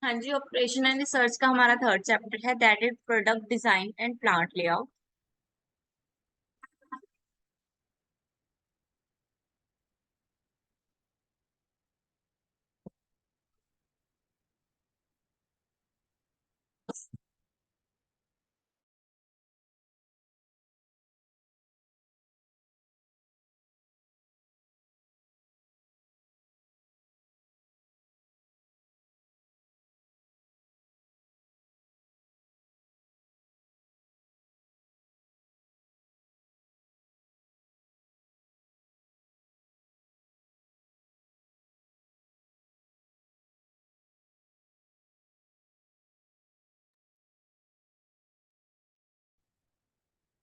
हाँ जी, operation and research का हमारा थर्ड चैप्टर है, that is product design and plant layout.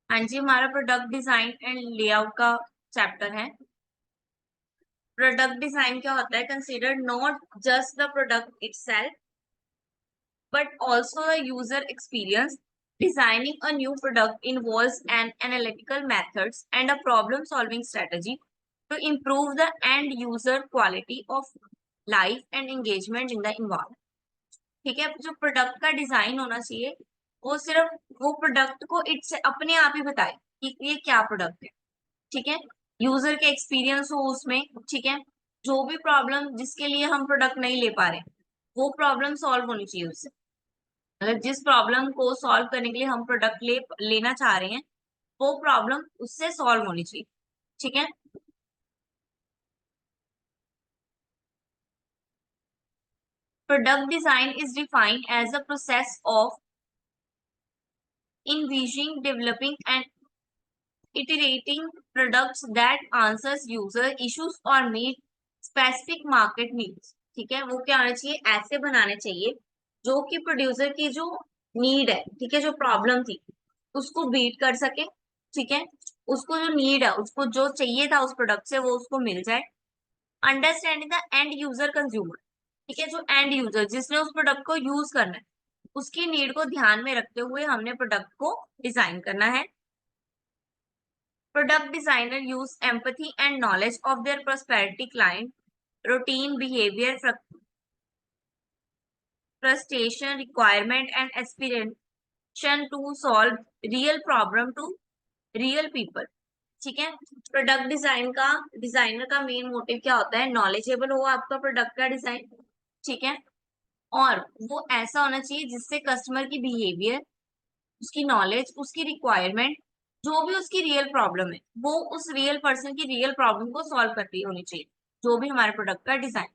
हाँ जी, हमारा प्रोडक्ट डिजाइन एंड लेआउट का चैप्टर है। प्रोडक्ट डिजाइन क्या होता है? Consider not just the product itself but also the user experience. Designing a new product involves an analytical methods and a problem solving strategy to improve the end user quality of life and engagement in the environment. ठीक है, जो product का design होना चाहिए वो सिर्फ वो product को इट्स अपने आप ही बताए कि ये क्या प्रोडक्ट है। ठीक है, यूजर के एक्सपीरियंस हो उसमें। ठीक है, जो भी प्रॉब्लम जिसके लिए हम प्रोडक्ट नहीं ले पा रहे वो प्रॉब्लम सॉल्व होनी चाहिए उससे। मतलब जिस प्रॉब्लम को सॉल्व करने के लिए हम प्रोडक्ट लेना चाह रहे हैं वो प्रॉब्लम उससे सॉल्व होनी चाहिए। ठीक है, product design is defined as a process of envisioning, developing and iterating products that answers user issues or meet specific market needs। ठीक है, वो क्या होना चाहिए? ऐसे बनाने चाहिए जो कि प्रोड्यूसर की जो नीड है, ठीक है, जो प्रॉब्लम थी उसको बीट कर सके। ठीक है, उसको जो नीड है, उसको जो चाहिए था उस प्रोडक्ट से वो उसको मिल जाए। Understanding the end user consumer, ठीक है, जो एंड यूजर जिसने उस प्रोडक्ट को यूज करना है उसकी नीड को ध्यान में रखते हुए हमने प्रोडक्ट को डिजाइन करना है। Product designer use empathy and knowledge of their prosperity client, routine behavior, frustration, requirement, and aspiration to solve real problem to real people। ठीक है, प्रोडक्ट डिजाइन का डिजाइनर का मेन मोटिव क्या होता है? नॉलेजेबल हो आपका प्रोडक्ट का डिजाइन। ठीक है, और वो ऐसा होना चाहिए जिससे कस्टमर की बिहेवियर, उसकी नॉलेज, उसकी रिक्वायरमेंट, जो भी उसकी रियल प्रॉब्लम है वो उस रियल पर्सन की रियल प्रॉब्लम को सॉल्व करती होनी चाहिए, जो भी हमारे प्रोडक्ट का डिजाइन।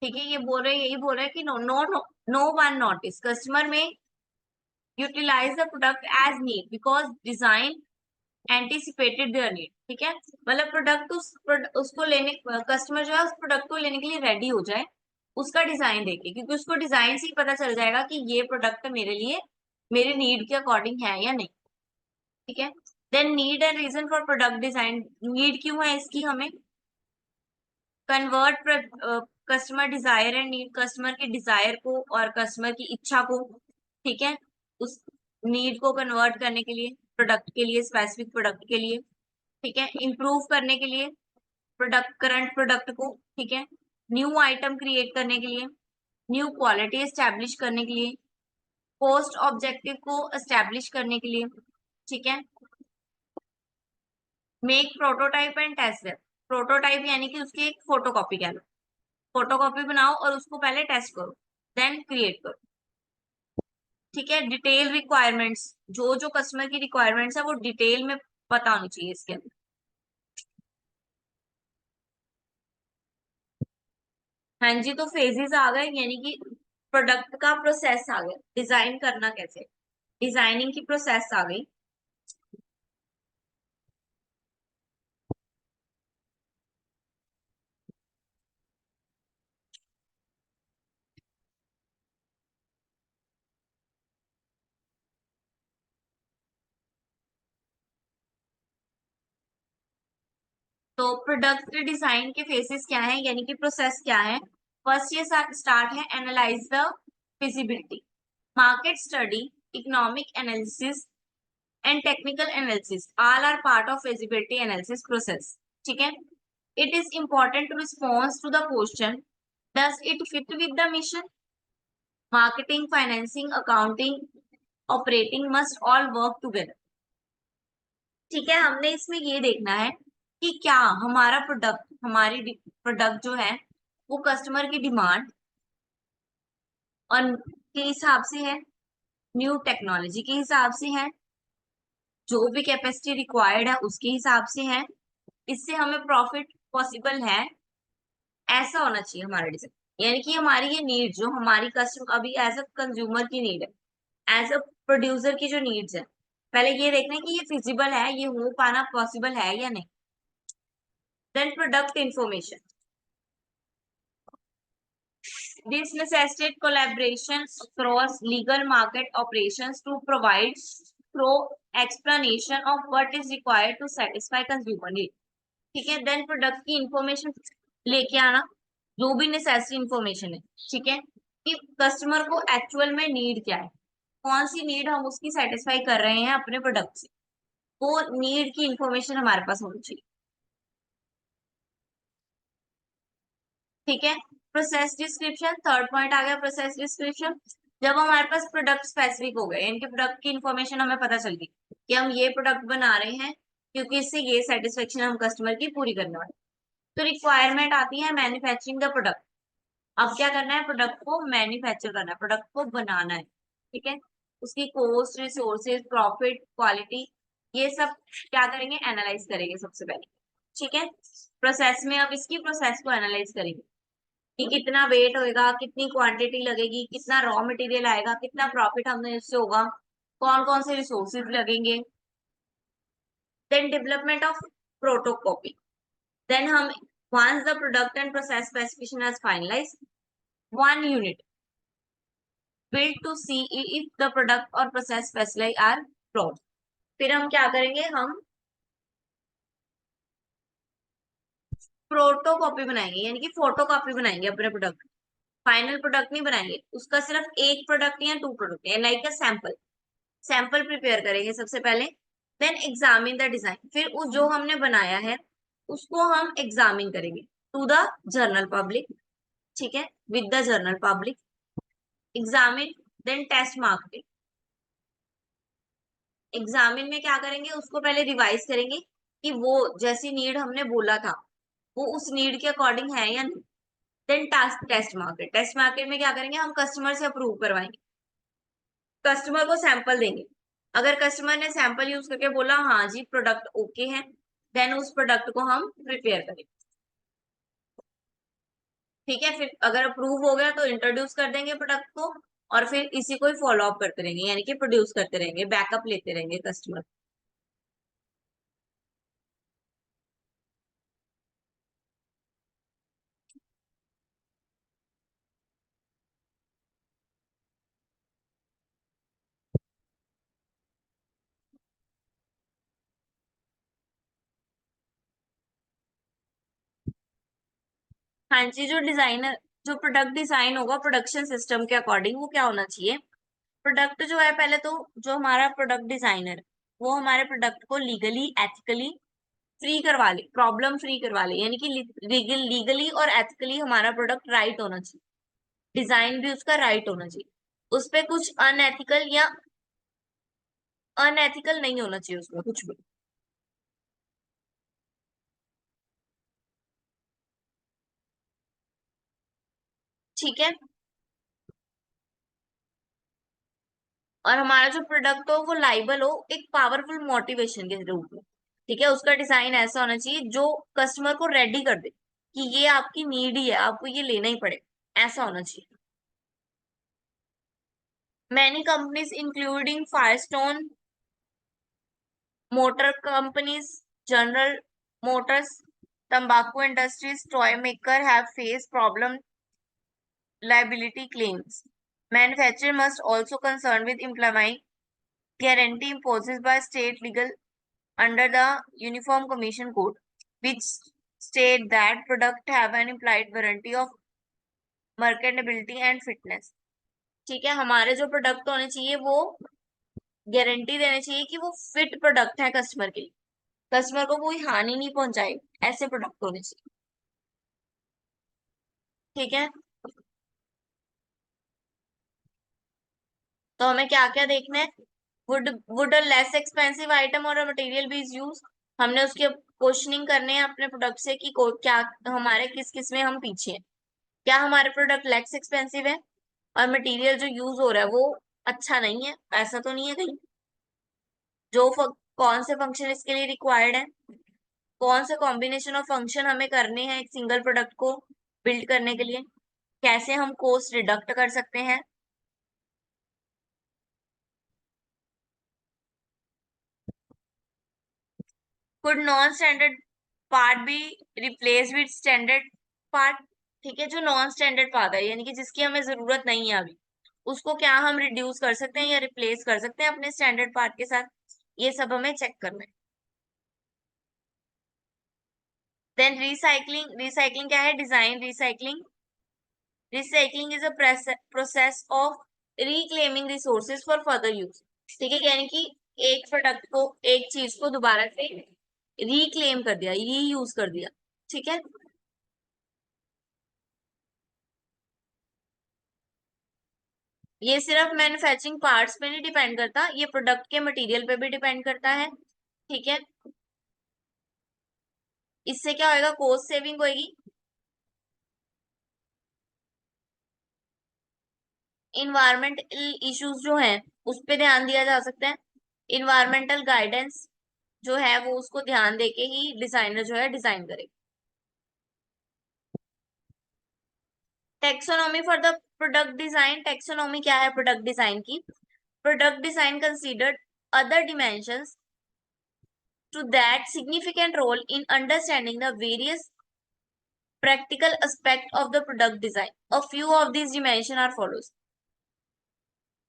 ठीक है, ये बोल रहे यही बोल रहे हैं कि no no no one notice customer may utilise the product as need because design anticipated their need. ठीक है, मतलब प्रोडक्ट उसको लेने, कस्टमर जो है उस प्रोडक्ट को लेने के लिए रेडी हो जाए उसका डिजाइन देके, क्योंकि उसको डिजाइन से ही पता चल जाएगा कि ये प्रोडक्ट मेरे लिए मेरे नीड के अकॉर्डिंग है या नहीं। ठीक है, then need and reason for product design. Need क्यों है इसकी? हमें convert customer desire and need, customer के डिजायर को और कस्टमर की इच्छा को, ठीक है, उस नीड को कन्वर्ट करने के लिए, प्रोडक्ट के लिए, स्पेसिफिक प्रोडक्ट के लिए। ठीक है, इंप्रूव करने के लिए प्रोडक्ट, करंट प्रोडक्ट को। ठीक है, न्यू आइटम क्रिएट करने के लिए, न्यू क्वालिटी एस्टेब्लिश करने के लिए, पोस्ट ऑब्जेक्टिव को एस्टेब्लिश करने के लिए। ठीक है, make prototype and test them. Prototype यानी कि उसकी एक फोटोकॉपी कह लो, फोटोकॉपी बनाओ और उसको पहले टेस्ट करो, देन क्रिएट करो। ठीक है, डिटेल रिक्वायरमेंट्स, जो जो कस्टमर की रिक्वायरमेंट्स है वो डिटेल में पता होनी चाहिए इसके अंदर। हाँ जी, तो फेजेस आ गए, यानी कि प्रोडक्ट का प्रोसेस आ गया, डिजाइन करना कैसे, डिजाइनिंग की प्रोसेस आ गई। तो प्रोडक्ट डिजाइन के फेसेस क्या है, यानी कि प्रोसेस क्या है? फर्स्ट ये स्टार्ट है, analyse the feasibility. Market study, economic analysis, and technical analysis all are part of feasibility analysis process. ठीक है? It is important to respond to the question, does it fit with the mission? Marketing, financing, accounting, operating must all work together. ठीक है, हमने इसमें ये देखना है कि क्या हमारा हमारी प्रोडक्ट जो है वो कस्टमर की डिमांड और के हिसाब से है, न्यू टेक्नोलॉजी के हिसाब से है, जो भी कैपेसिटी रिक्वायर्ड है उसके हिसाब से है, इससे हमें प्रॉफिट पॉसिबल है, ऐसा होना चाहिए हमारा डिजाइन। यानी कि हमारी ये नीड जो हमारी कस्टमर अभी एज अ कंज्यूमर की नीड है, एज अ प्रोड्यूसर की जो नीड्स है, पहले ये देखना है कि ये फिजिबल है, ये हो पाना पॉसिबल है या नहीं। Then product information, this necessitates collaboration across legal market operations to provide thorough explanation of what is required to satisfy consumer need. ठीक है, देन प्रोडक्ट की इंफॉर्मेशन लेके आना, जो भी नेसेसरी इंफॉर्मेशन है, ठीक है, कि कस्टमर को एक्चुअल में नीड क्या है, कौन सी नीड हम उसकी सेटिस्फाई कर रहे हैं अपने प्रोडक्ट से, वो नीड की इंफॉर्मेशन हमारे पास होनी चाहिए। ठीक है, प्रोसेस डिस्क्रिप्शन, थर्ड पॉइंट आ गया प्रोसेस डिस्क्रिप्शन। जब हमारे पास प्रोडक्ट स्पेसिफिक हो गए, इनके प्रोडक्ट की इंफॉर्मेशन हमें पता चल गई कि हम ये प्रोडक्ट बना रहे हैं क्योंकि इससे ये सेटिस्फेक्शन हम कस्टमर की पूरी करने वाले, तो रिक्वायरमेंट आती है मैन्युफैक्चरिंग द प्रोडक्ट। अब क्या करना है, प्रोडक्ट को मैन्युफैक्चर करना है, प्रोडक्ट को बनाना है। ठीक है, उसकी कॉस्ट, रिसोर्सेज, प्रॉफिट, क्वालिटी, ये सब क्या करेंगे, एनालाइज करेंगे सबसे पहले। ठीक है, प्रोसेस में अब इसकी प्रोसेस को एनालाइज करेंगे कि कितना वेट होएगा, कितनी क्वांटिटी लगेगी, कितना रॉ मटेरियल आएगा, कितना प्रॉफिट हमें इससे होगा, कौन कौन से रिसोर्सेज लगेंगे। देन डेवलपमेंट ऑफ प्रोटोकॉपी, देन हम once the product and process specification is finalized, one unit built to see if the product or process specified are flawed. फिर हम क्या करेंगे, हम प्रोटोकॉपी बनाएंगे, यानी कि फोटो कॉपी बनाएंगे अपने प्रोडक्ट, फाइनल प्रोडक्ट नहीं बनाएंगे, उसका सिर्फ एक प्रोडक्ट या टू प्रोडक्ट या like a sample, sample prepare करेंगे सबसे पहले। देन एग्जामिन द डिजाइन, फिर उस जो हमने बनाया है उसको हम एग्जामिन करेंगे टू द जर्नल पब्लिक। ठीक है, with the general public, examine, then test marketing. Examine में क्या करेंगे, उसको पहले रिवाइज करेंगे कि वो जैसी नीड हमने बोला था वो उस नीड के अकॉर्डिंग है या नहीं। Then test market, test market में क्या करेंगे, हम कस्टमर से अप्रूव करवाएंगे, कस्टमर को सैंपल देंगे। अगर कस्टमर ने सैंपल यूज करके बोला हाँ जी प्रोडक्ट ओके है, देन उस प्रोडक्ट को हम प्रिपेयर करेंगे। ठीक है, फिर अगर अप्रूव हो गया तो इंट्रोड्यूस कर देंगे प्रोडक्ट को, और फिर इसी को ही फॉलो अप करते रहेंगे, यानी कि प्रोड्यूस करते रहेंगे, बैकअप लेते रहेंगे कस्टमर। हाँ जी, जो डिजाइनर, जो प्रोडक्ट डिजाइन होगा प्रोडक्शन सिस्टम के अकॉर्डिंग, वो क्या होना चाहिए, प्रोडक्ट जो है पहले तो जो हमारा प्रोडक्ट डिजाइनर वो हमारे प्रोडक्ट को लीगली एथिकली फ्री करवा ले, प्रॉब्लम फ्री करवा ले, यानी कि लीगली और एथिकली हमारा प्रोडक्ट राइट होना चाहिए, डिजाइन भी उसका राइट होना चाहिए, उस पे कुछ अनएथिकल नहीं होना चाहिए उसमें कुछ भी। ठीक है, और हमारा जो प्रोडक्ट हो वो लाइबल हो एक पावरफुल मोटिवेशन के रूप में। ठीक है, उसका डिजाइन ऐसा होना चाहिए जो कस्टमर को रेडी कर दे कि ये आपकी नीड ही है, आपको ये लेना ही पड़े, ऐसा होना चाहिए। Many companies including Firestone motor companies, general Motors, tobacco industries, toy maker have faced problem liability claims. Manufacturer must also concerned with implementing guarantee imposed by state legal under the Uniform Commission Code, which state that product have an implied warranty of marketability and fitness. ठीक है, हमारे जो product होने चाहिए वो guarantee देने चाहिए कि वो फिट प्रोडक्ट है कस्टमर के लिए, कस्टमर को कोई हानि नहीं पहुंचाए, ऐसे प्रोडक्ट होने चाहिए। ठीक है, तो हमें क्या क्या देखना है, would would a less expensive item और मटेरियल बी इज यूज। हमने उसके क्वेश्चनिंग करने हैं अपने प्रोडक्ट से कि क्या हमारे किस किस में हम पीछे हैं, क्या हमारे प्रोडक्ट लेस एक्सपेंसिव है और मटेरियल जो यूज हो रहा है वो अच्छा नहीं है, ऐसा तो नहीं है कहीं, जो कौन से फंक्शन इसके लिए रिक्वायर्ड है, कौन से कॉम्बिनेशन ऑफ फंक्शन हमें करने हैं एक सिंगल प्रोडक्ट को बिल्ड करने के लिए, कैसे हम कॉस्ट रिडक्ट कर सकते हैं। Could non standard part be replace with standard part. ठीक है, जो नॉन स्टैंडर्ड पार्ट है यानी कि जिसकी हमें जरूरत नहीं है अभी, उसको क्या हम रिड्यूस कर सकते हैं या रिप्लेस कर सकते हैं अपने स्टैंडर्ड पार्ट के साथ, ये सब हमें चेक करना है। देन रिसाइकलिंग, रिसाइकलिंग क्या है, design recycling. Recycling is a process of reclaiming resources for further use. ठीक है, यानी कि एक प्रोडक्ट को, एक चीज को दोबारा से रिक्लेम कर दिया, रीयूज कर दिया। ठीक है, ये सिर्फ मैन्युफैक्चरिंग पार्ट्स पे नहीं डिपेंड करता, ये प्रोडक्ट के मटेरियल पे भी डिपेंड करता है। ठीक है, इससे क्या होएगा, कॉस्ट सेविंग होएगी, इन्वायरमेंटल इश्यूज जो हैं उस पे ध्यान दिया जा सकता है, इन्वायरमेंटल गाइडेंस जो है वो उसको ध्यान देके ही डिजाइनर जो है डिजाइन करे। Taxonomy for the product design, taxonomy क्या है प्रोडक्ट डिजाइन की, product design considered other dimensions to that significant role in understanding the various practical aspect of the product design. A few of these dimension are follows.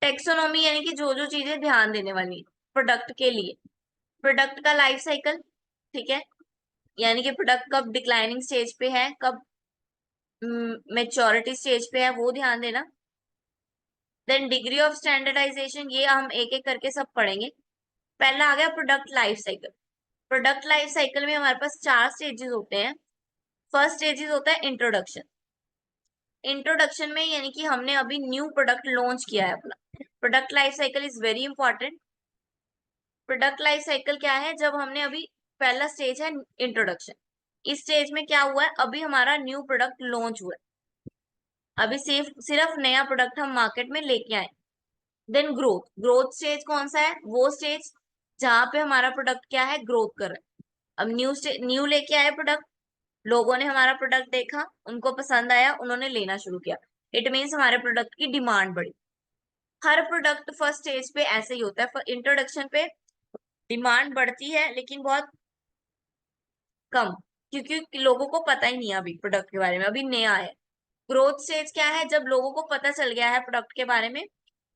Taxonomy यानी कि जो जो चीजें ध्यान देने वाली प्रोडक्ट के लिए, प्रोडक्ट का लाइफ साइकिल। ठीक है, यानी कि प्रोडक्ट कब डिक्लाइनिंग स्टेज पे है, कब मेच्योरिटी स्टेज पे है, वो ध्यान देना। देन डिग्री ऑफ स्टैंडर्डाइजेशन, ये हम एक एक करके सब पढ़ेंगे। पहला आ गया product life cycle. Product life cycle में हमारे पास 4 स्टेजेस होते हैं। फर्स्ट स्टेजेस होता है इंट्रोडक्शन। इंट्रोडक्शन में यानी कि हमने अभी न्यू प्रोडक्ट लॉन्च किया है अपना, product life cycle is very important. Product life cycle क्या है, जब हमने अभी, पहला स्टेज है इंट्रोडक्शन, इस स्टेज में क्या हुआ है, अभी हमारा न्यू प्रोडक्ट लॉन्च हुआ है, अभी सिर्फ सिर्फ नया प्रोडक्ट हम मार्केट में लेके आए। देन ग्रोथ, ग्रोथ स्टेज कौन सा है, वो स्टेज जहां पे हमारा प्रोडक्ट क्या है, ग्रोथ कर रहा है। अब न्यू लेके आए प्रोडक्ट, लोगों ने हमारा प्रोडक्ट देखा, उनको पसंद आया, उन्होंने लेना शुरू किया, इट मीन्स हमारे प्रोडक्ट की डिमांड बढ़ी। हर प्रोडक्ट फर्स्ट स्टेज पे ऐसे ही होता है, इंट्रोडक्शन पे डिमांड बढ़ती है लेकिन बहुत कम, क्योंकि लोगों को पता ही नहीं है अभी प्रोडक्ट के बारे में, अभी नया है। ग्रोथ स्टेज क्या है, जब लोगों को पता चल गया है प्रोडक्ट के बारे में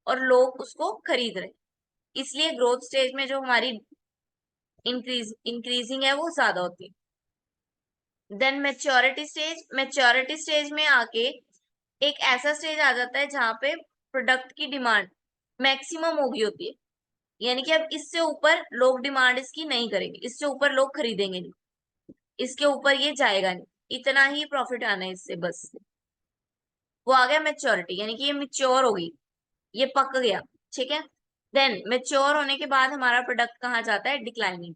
और लोग उसको खरीद रहे हैं, इसलिए ग्रोथ स्टेज में जो हमारी इंक्रीजिंग है वो ज्यादा होती है। Then maturity stage, maturity stage में आके एक ऐसा स्टेज आ जाता है जहां पे प्रोडक्ट की डिमांड मैक्सिमम होगी होती है, यानी कि अब इससे ऊपर लोग डिमांड इसकी नहीं करेंगे, इससे ऊपर लोग खरीदेंगे नहीं, इसके ऊपर ये जाएगा नहीं, इतना ही प्रॉफिट आना है इससे बस। वो आ गया मेच्योरिटी, यानी कि ये मेच्योर होगी, ये पक गया। ठीक है, देन मेच्योर होने के बाद हमारा प्रोडक्ट कहाँ जाता है, डिक्लाइनिंग।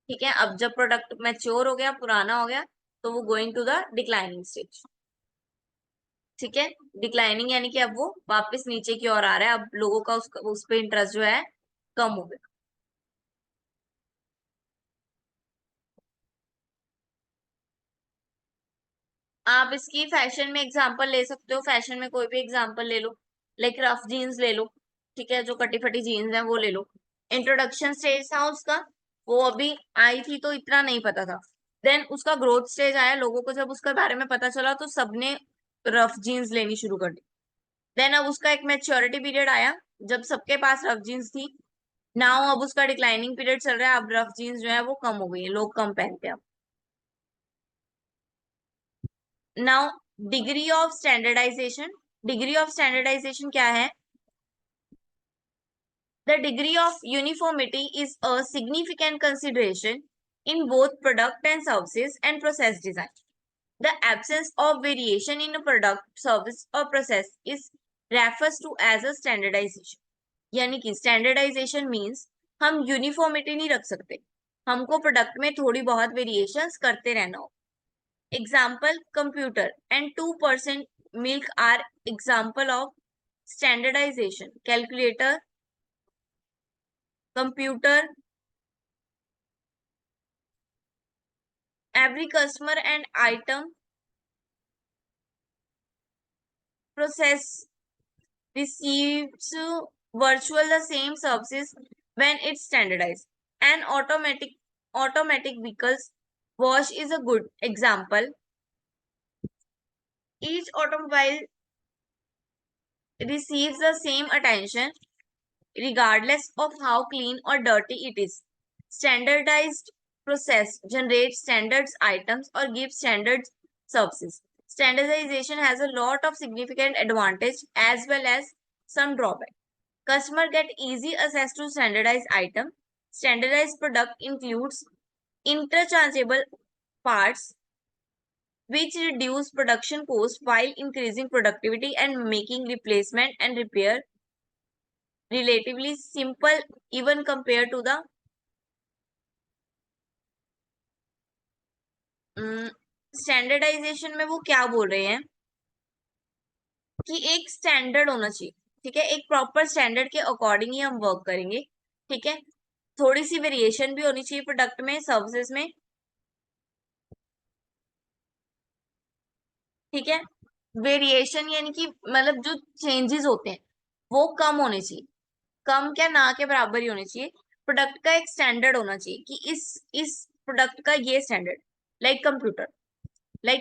ठीक है, अब जब प्रोडक्ट मैच्योर हो गया, पुराना हो गया, तो वो going to the declining stage. ठीक है, डिक्लाइनिंग यानी कि अब वो वापस नीचे की ओर आ रहा है, अब लोगों का उस पे इंटरेस्ट जो है कम हो गया। आप इसकी फैशन में एग्जांपल ले सकते हो, फैशन में कोई भी एग्जांपल ले लो, लाइक रफ जीन्स ले लो। ठीक है, जो कटी फटी जीन्स है वो ले लो। इंट्रोडक्शन स्टेज था उसका, वो अभी आई थी तो इतना नहीं पता था। देन उसका ग्रोथ स्टेज आया, लोगों को जब उसके बारे में पता चला तो सबने रफ जीन्स लेनी शुरू कर दी। देन अब उसका एक मैच्योरिटी पीरियड आया, जब सबके पास रफ जीन्स थी। नाउ अब उसका डिक्लाइनिंग पीरियड चल रहा है, अब रफ जीन्स जो है वो कम हो गई है, लोग कम पहनते हैं अब। Now degree of standardization, degree of standardization क्या है? The degree of uniformity is a significant consideration in both product and services and process design. The absence of variation in a product, service or process is refers to as a standardization. यानी कि standardization means हम uniformity नहीं रख सकते, हमको product में थोड़ी बहुत वेरिएशंस करते रहना हो. Example, computer and 2% milk are example of standardization. Calculator, computer, every customer and item process receives virtual the same services when it's standardized. And automatic vehicles wash is a good example. Each automobile receives the same attention regardless of how clean or dirty it is. Standardized process generates standards items or gives standard services. Standardization has a lot of significant advantage as well as some drawback. Customer get easy access to standardized item. Standardized product includes interchangeable parts which reduce production cost while increasing productivity and making replacement and repair relatively simple even compared to the standardization में वो क्या बोल रहे हैं कि एक standard होना चाहिए. ठीक है, एक प्रॉपर स्टैंडर्ड के अकॉर्डिंग ही हम वर्क करेंगे. ठीक है, थोड़ी सी वेरिएशन भी होनी चाहिए प्रोडक्ट में, सर्विसेज में. ठीक है, वेरिएशन यानी कि मतलब जो चेंजेस होते हैं वो कम होने चाहिए, कम क्या ना के बराबर ही होने चाहिए. प्रोडक्ट का एक स्टैंडर्ड होना चाहिए कि इस प्रोडक्ट का ये standard. Like computer, like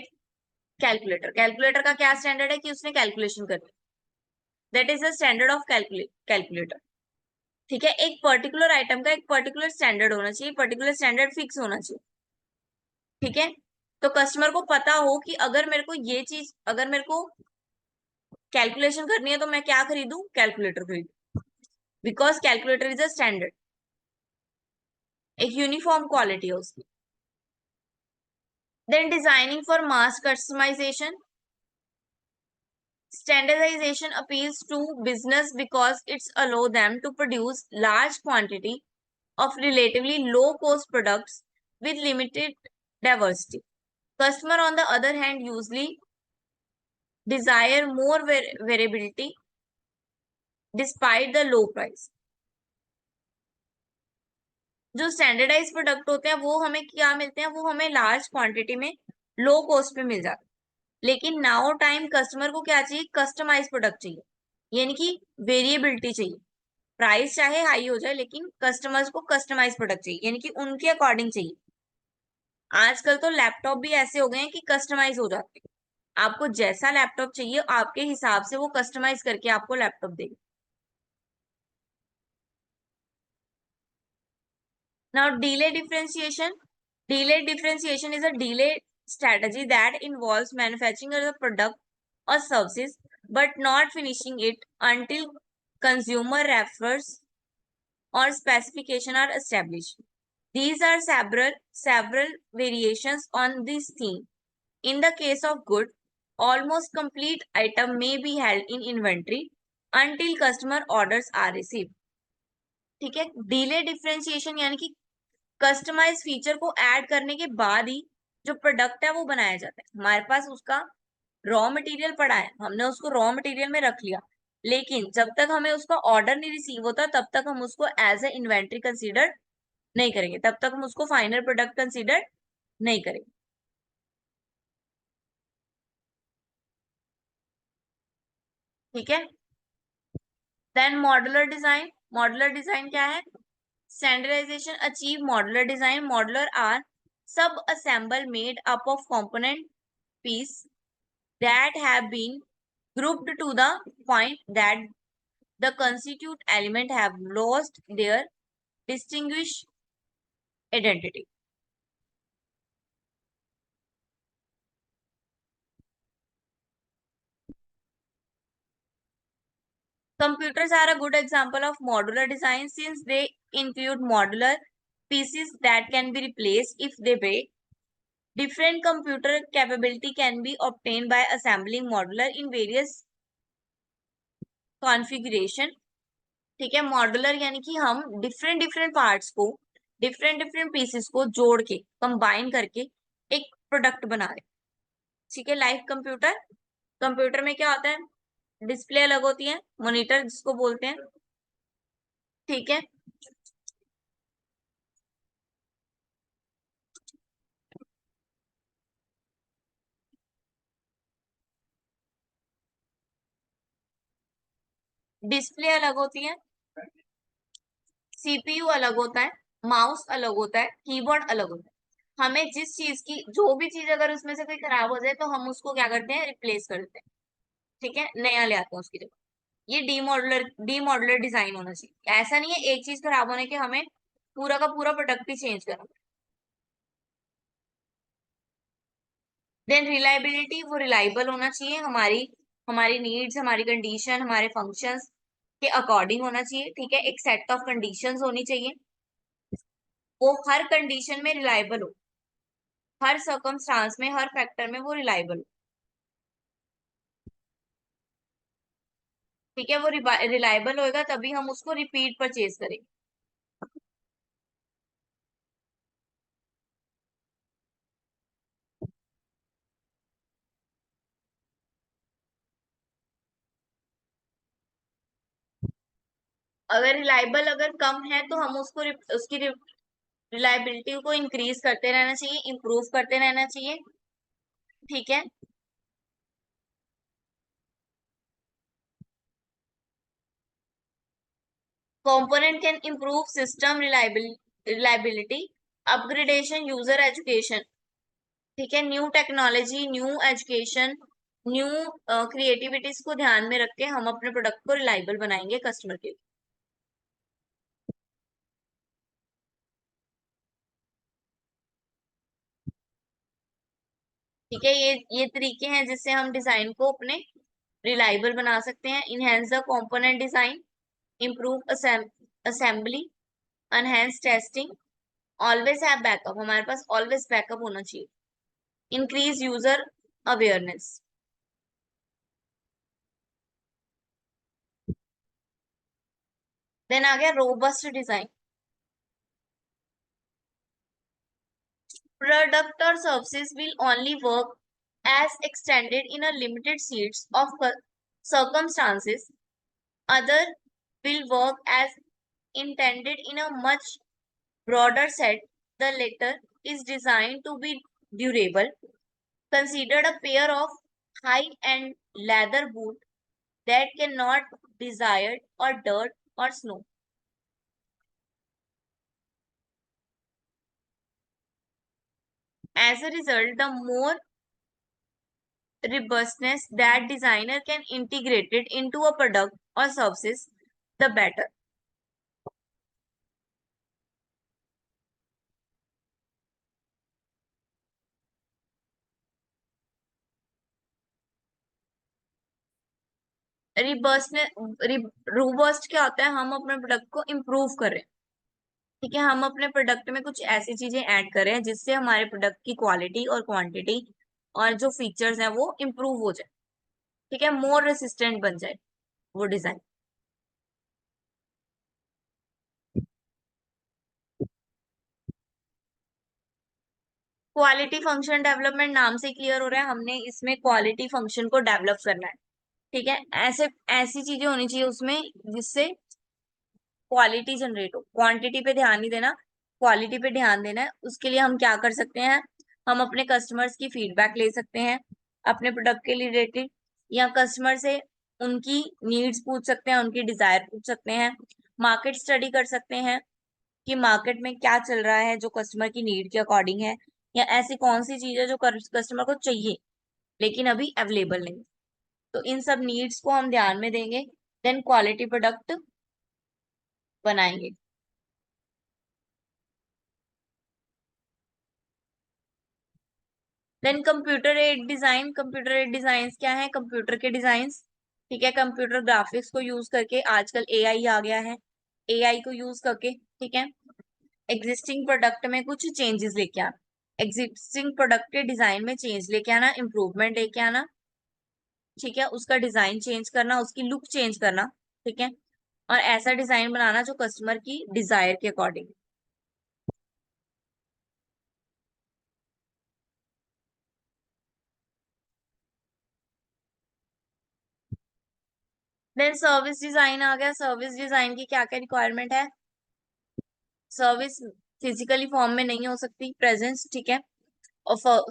calculator. Calculator का क्या स्टैंडर्ड है कि उसने कैलकुलेशन करनी. That is the standard of calculator. ठीक है, एक पर्टिकुलर आइटम का एक पर्टिकुलर स्टैंडर्ड होना चाहिए, पर्टिकुलर स्टैंडर्ड फिक्स होना चाहिए. ठीक है, तो कस्टमर को पता हो कि अगर मेरे को ये चीज, अगर मेरे को कैलकुलेशन करनी है तो मैं क्या खरीदूं, कैलकुलेटर खरीदूं. Because calculator is a standard, एक यूनिफॉर्म क्वालिटी है उसकी. Then designing for mass customization. Standardization appeals to business because it's allow them to produce large quantity of relatively low cost products with limited diversity. Customer on the other hand usually desire more variability despite the low price. जो standardise product होते हैं वो हमें क्या मिलते हैं, वो हमें लार्ज क्वांटिटी में लो कॉस्ट पे मिल जाते हैं. लेकिन नाउ टाइम कस्टमर को क्या चाहिए, कस्टमाइज प्रोडक्ट चाहिए, यानी कि वेरिएबिलिटी चाहिए. प्राइस चाहे हाई हो जाए लेकिन कस्टमर्स को कस्टमाइज प्रोडक्ट चाहिए, यानी कि उनके अकॉर्डिंग चाहिए. आजकल तो लैपटॉप भी ऐसे हो गए हैं कि कस्टमाइज हो जाते हैं. आपको जैसा लैपटॉप चाहिए आपके हिसाब से वो कस्टमाइज करके आपको लैपटॉप देगा. Now delay differentiation. Delayed differentiation is a delay strategy that involves manufacturing a product or services but not finishing it until consumer reference or specification are established. These are several variations on this theme. In the case of good, almost complete item may be held in inventory until customer orders are received. ठीक है, delay differentiation यानी कि customise feature को add करने के बाद ही जो product है वो बनाया जाता है. हमारे पास उसका रॉ मटेरियल पड़ा है, हमने उसको रॉ मटेरियल में रख लिया, लेकिन जब तक हमें उसका ऑर्डर नहीं रिसीव होता तब तक हम उसको एज ए इन्वेंट्री कंसीडर नहीं करेंगे, तब तक हम उसको फाइनल प्रोडक्ट कंसीडर नहीं करेंगे. ठीक है, then modular design. Modular design क्या है? Standardisation achieve modular design. Modular are sub assemble made up of component piece that have been grouped to the point that the constituent element have lost their distinguished identity. Computers are a good example of modular design since they include modular pieces that can be replaced if they break. Different computer capability can be obtained by assembling modular in various configuration. ठीक है, modular यानी कि हम different different parts को, different different pieces को जोड़ के, combine करके एक प्रोडक्ट बना रहे। ठीक है, लाइव कंप्यूटर, कंप्यूटर में क्या होता है, डिस्प्ले अलग होती है, मॉनिटर जिसको बोलते हैं। ठीक है, डिस्प्ले अलग होती है, सीपीयू अलग होता है, माउस अलग होता है, कीबोर्ड अलग होता है। हमें जिस चीज की, जो भी चीज अगर उसमें से कोई खराब हो जाए तो हम उसको क्या करते हैं, रिप्लेस कर देते हैं। ठीक है, नया ले आते हैं उसकी जगह। ये डी मॉडुलर डिजाइन होना चाहिए। ऐसा नहीं है एक चीज खराब होने के हमें पूरा का पूरा प्रोडक्ट ही चेंज करना। देन रिलायबिलिटी, वो रिलायबल होना चाहिए, हमारी हमारी नीड्स, हमारी कंडीशन, हमारे फंक्शंस के अकॉर्डिंग होना चाहिए। ठीक है, एक सेट ऑफ कंडीशंस होनी चाहिए, वो हर कंडीशन में रिलायबल हो, हर सर्कमस्टांस में, हर फैक्टर में वो रिलायबल हो। ठीक है, वो रिलायबल होएगा तभी हम उसको रिपीट परचेज करेंगे। अगर रिलायबल अगर कम है तो हम उसको उसकी रिलायबिलिटी को इंक्रीज करते रहना चाहिए, इंप्रूव करते रहना चाहिए। ठीक है, component can improve system reliability, upgradation, user education। ठीक है, new technology, new education, new creativities को ध्यान में रख के हम अपने प्रोडक्ट को रिलायबल बनाएंगे कस्टमर के लिए। ठीक है, ये तरीके हैं जिससे हम डिजाइन को अपने रिलायबल बना सकते हैं। Enhance the component design, improve assembly, enhance testing, always have backup, हमारे पास ऑलवेज बैकअप होना चाहिए, इंक्रीज यूजर अवेयरनेस। देन आ गया robust design. Product or services will only work as extended in a limited series of circumstances. Other will work as intended in a much broader set. The latter is designed to be durable. Considered a pair of high-end leather boot that cannot desired or dirt or snow. As a result, the more robustness that designer can integrate it into a product or services, the better. Robust क्या होता है, हम अपने product को improve करें। ठीक है, हम अपने प्रोडक्ट में कुछ ऐसी चीजें ऐड करें जिससे हमारे प्रोडक्ट की क्वालिटी और क्वांटिटी और जो फीचर्स हैं वो इम्प्रूव हो जाए। ठीक है, मोर रेसिस्टेंट बन जाए वो डिजाइन। क्वालिटी फंक्शन डेवलपमेंट नाम से क्लियर हो रहा है, हमने इसमें क्वालिटी फंक्शन को डेवलप करना है। ठीक है, ऐसे ऐसी चीजें होनी चाहिए उसमें जिससे क्वालिटी जनरेट हो, क्वांटिटी पे ध्यान नहीं देना, क्वालिटी पे ध्यान देना है। उसके लिए हम क्या कर सकते हैं, हम अपने कस्टमर्स की फीडबैक ले सकते हैं अपने प्रोडक्ट के रिलेटेड, या कस्टमर से उनकी नीड्स पूछ सकते हैं, उनकी डिजायर पूछ सकते हैं, मार्केट स्टडी कर सकते हैं कि मार्केट में क्या चल रहा है जो कस्टमर की नीड के अकॉर्डिंग है, या ऐसी कौन सी चीज है जो कस्टमर को चाहिए लेकिन अभी अवेलेबल नहीं। तो इन सब नीड्स को हम ध्यान में देंगे, देन क्वालिटी प्रोडक्ट बनाएंगे। Then computer aid design, computer aid design क्या है, कंप्यूटर के डिजाइन ठीक है, कंप्यूटर ग्राफिक्स को यूज करके, आजकल एआई आ गया है, एआई को यूज करके, ठीक है, एग्जिस्टिंग प्रोडक्ट में कुछ चेंजेस लेके आना, एग्जिस्टिंग प्रोडक्ट के डिजाइन में चेंज लेके आना, इम्प्रूवमेंट लेके आना, ठीक है, उसका डिजाइन चेंज करना, उसकी लुक चेंज करना, ठीक है, और ऐसा डिजाइन बनाना जो कस्टमर की डिजायर के अकॉर्डिंग। देन सर्विस डिजाइन आ गया। सर्विस डिजाइन की क्या क्या रिक्वायरमेंट है? सर्विस फिजिकली फॉर्म में नहीं हो सकती, प्रेजेंस, ठीक है, और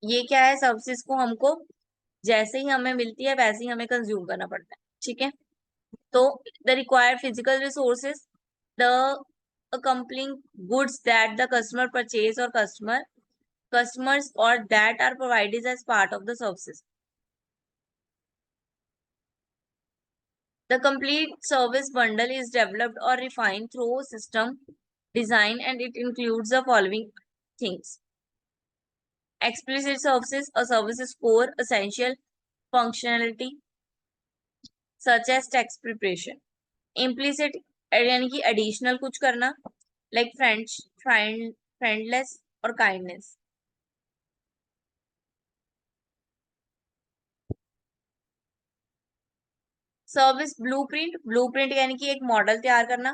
ये क्या है, सर्विसेज को हमको जैसे ही हमें मिलती है वैसे ही हमें कंज्यूम करना पड़ता है, ठीक है। तो the required physical resources, the accompanying goods that the customer purchase or customers or that are provided as part of the services. The complete service bundle is developed or refined through system design and it includes the following things. Explicit services, a service's core essential functionality such as text preparation. Implicit यानी कि additional कुछ करना, like friendless और kindness. Service blueprint, blueprint यानी कि एक model तैयार करना,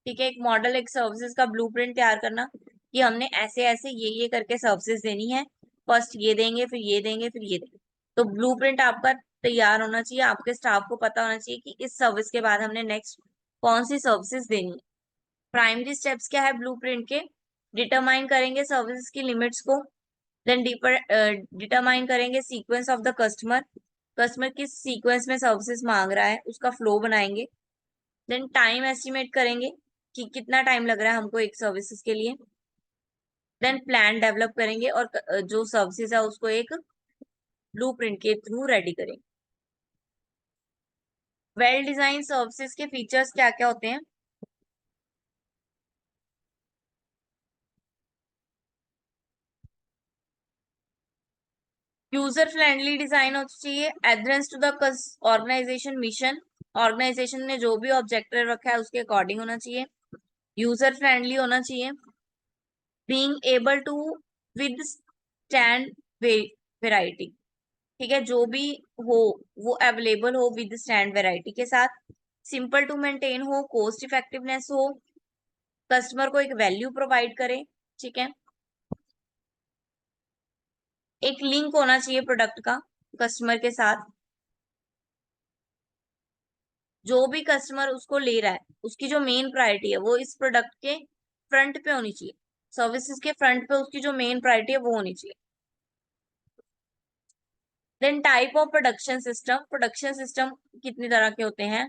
ठीक है, एक मॉडल, एक सर्विसेज का ब्लूप्रिंट तैयार करना कि हमने ऐसे ऐसे ये करके सर्विसेज देनी है, फर्स्ट ये देंगे, फिर ये देंगे, फिर ये देंगे। तो ब्लूप्रिंट आपका तैयार होना चाहिए, आपके स्टाफ को पता होना चाहिए कि इस सर्विस के बाद हमने नेक्स्ट कौन सी सर्विसेज देनी है। प्राइमरी स्टेप्स क्या है ब्लूप्रिंट के? डिटरमाइन करेंगे सर्विसेज की लिमिट्स को, देन डिटरमाइन करेंगे sequence of the customer, customer किस सीक्वेंस में सर्विसेज मांग रहा है उसका फ्लो बनाएंगे, देन टाइम एस्टिमेट करेंगे कि कितना टाइम लग रहा है हमको एक सर्विसेज के लिए, देन प्लान डेवलप करेंगे और जो सर्विसेज है उसको एक ब्लूप्रिंट के थ्रू रेडी करेंगे। वेल डिजाइन सर्विसेज के फीचर्स क्या क्या होते हैं? यूजर फ्रेंडली डिजाइन होना चाहिए, adherence to the organisation mission, organisation ने जो भी ऑब्जेक्टिव रखा है उसके अकॉर्डिंग होना चाहिए, यूजर फ्रेंडली होना चाहिए, being able to withstand variety, ठीक है, जो भी हो वो अवेलेबल हो विद स्टैंड वेराइटी के साथ, सिंपल टू मेंटेन हो, कॉस्ट इफेक्टिवनेस हो, कस्टमर को एक वैल्यू प्रोवाइड करे, ठीक है, एक लिंक होना चाहिए प्रोडक्ट का कस्टमर के साथ, जो भी कस्टमर उसको ले रहा है उसकी जो मेन प्रायोरिटी है वो इस प्रोडक्ट के फ्रंट पे होनी चाहिए, सर्विसेज के फ्रंट पे उसकी जो मेन प्रायोरिटी है वो होनी चाहिए। Then type of production system, production system कितनी तरह के होते हैं?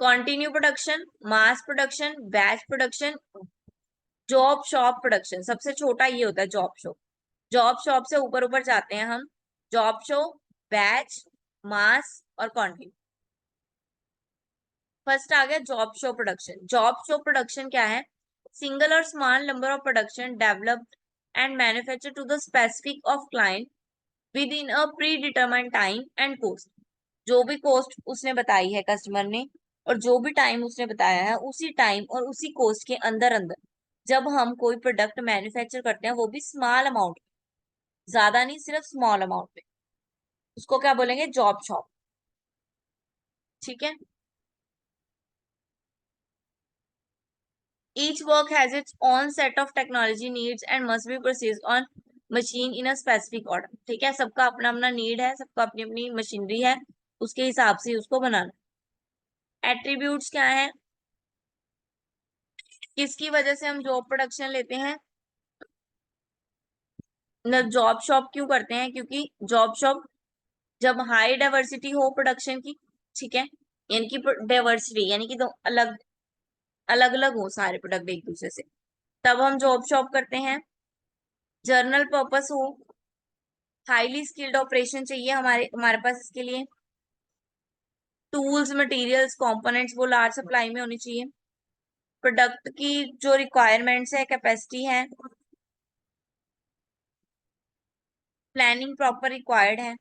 Continue production, mass production, batch production, job shop production. सबसे छोटा ये होता है जॉब शॉप, जॉब शॉप से ऊपर ऊपर जाते हैं हम, जॉब शो, बैच, मास और कॉन्टिन्यू। फर्स्ट आ गया job shop production. Job shop production क्या है? सिंगल और small number of production developed and manufacture to the specific of client within a predetermined time and cost. जो भी cost उसने बताई है कस्टमर ने और जो भी टाइम उसने बताया है उसी टाइम और उसी कॉस्ट के अंदर अंदर जब हम कोई प्रोडक्ट मैन्युफैक्चर करते हैं वो भी स्मॉल अमाउंट, ज्यादा नहीं, सिर्फ स्मॉल अमाउंट में, उसको क्या बोलेंगे? जॉब शॉप, ठीक है। Each work has its own set of technology needs and must be processed on machine in a specific order, ठीक है, सबका अपना अपना नीड है, सबका अपनी अपनी मशीनरी है, उसके हिसाब से उसको बनाना। एट्रीब्यूट्स क्या है? किसकी वजह से हम जॉब प्रोडक्शन लेते हैं? न जॉब शॉप क्यों करते हैं? क्योंकि जॉब शॉप जब हाई डाइवर्सिटी हो प्रोडक्शन की, ठीक है, यानी कि डाइवर्सिटी यानी कि तो अलग अलग अलग हो सारे प्रोडक्ट एक दूसरे से, तब हम जॉब शॉप करते हैं। जर्नल पर्पस हो, हाईली स्किल्ड ऑपरेशन चाहिए हमारे हमारे पास इसके लिए, टूल्स, मटेरियल्स, कंपोनेंट्स वो लार्ज सप्लाई में होनी चाहिए, प्रोडक्ट की जो रिक्वायरमेंट्स है, कैपेसिटी है, प्लानिंग प्रॉपर रिक्वायर्ड है।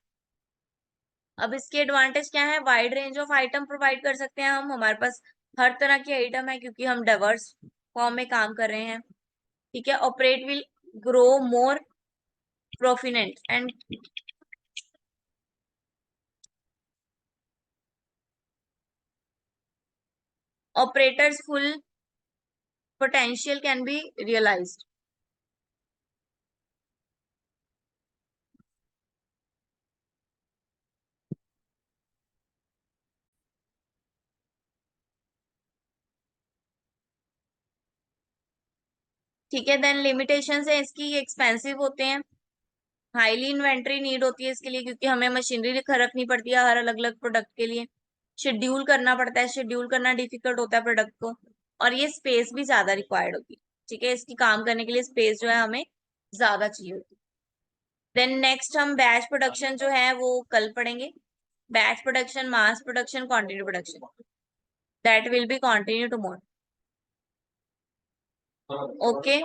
अब इसके एडवांटेज क्या है? Wide range of item provide कर सकते हैं हम, हमारे पास हर तरह की आइटम है क्योंकि हम डाइवर्स फॉर्म में काम कर रहे हैं। ठीक है। Operate will grow more proficient and operators full potential can be realised. ठीक है। देन लिमिटेशन है इसकी, एक्सपेंसिव होते हैं, हाईली इन्वेंट्री नीड होती है इसके लिए क्योंकि हमें मशीनरी रखनी पड़ती है हर अलग अलग प्रोडक्ट के लिए, शेड्यूल करना पड़ता है, शेड्यूल करना डिफिकल्ट होता है प्रोडक्ट को, और ये स्पेस भी ज्यादा रिक्वायर्ड होती है। ठीक है। इसकी काम करने के लिए स्पेस जो है हमें ज्यादा चाहिए होती है। देन नेक्स्ट हम बैच प्रोडक्शन जो है वो कल पढ़ेंगे। Batch production, mass production, quantity production, that will be continue tomorrow. Okay.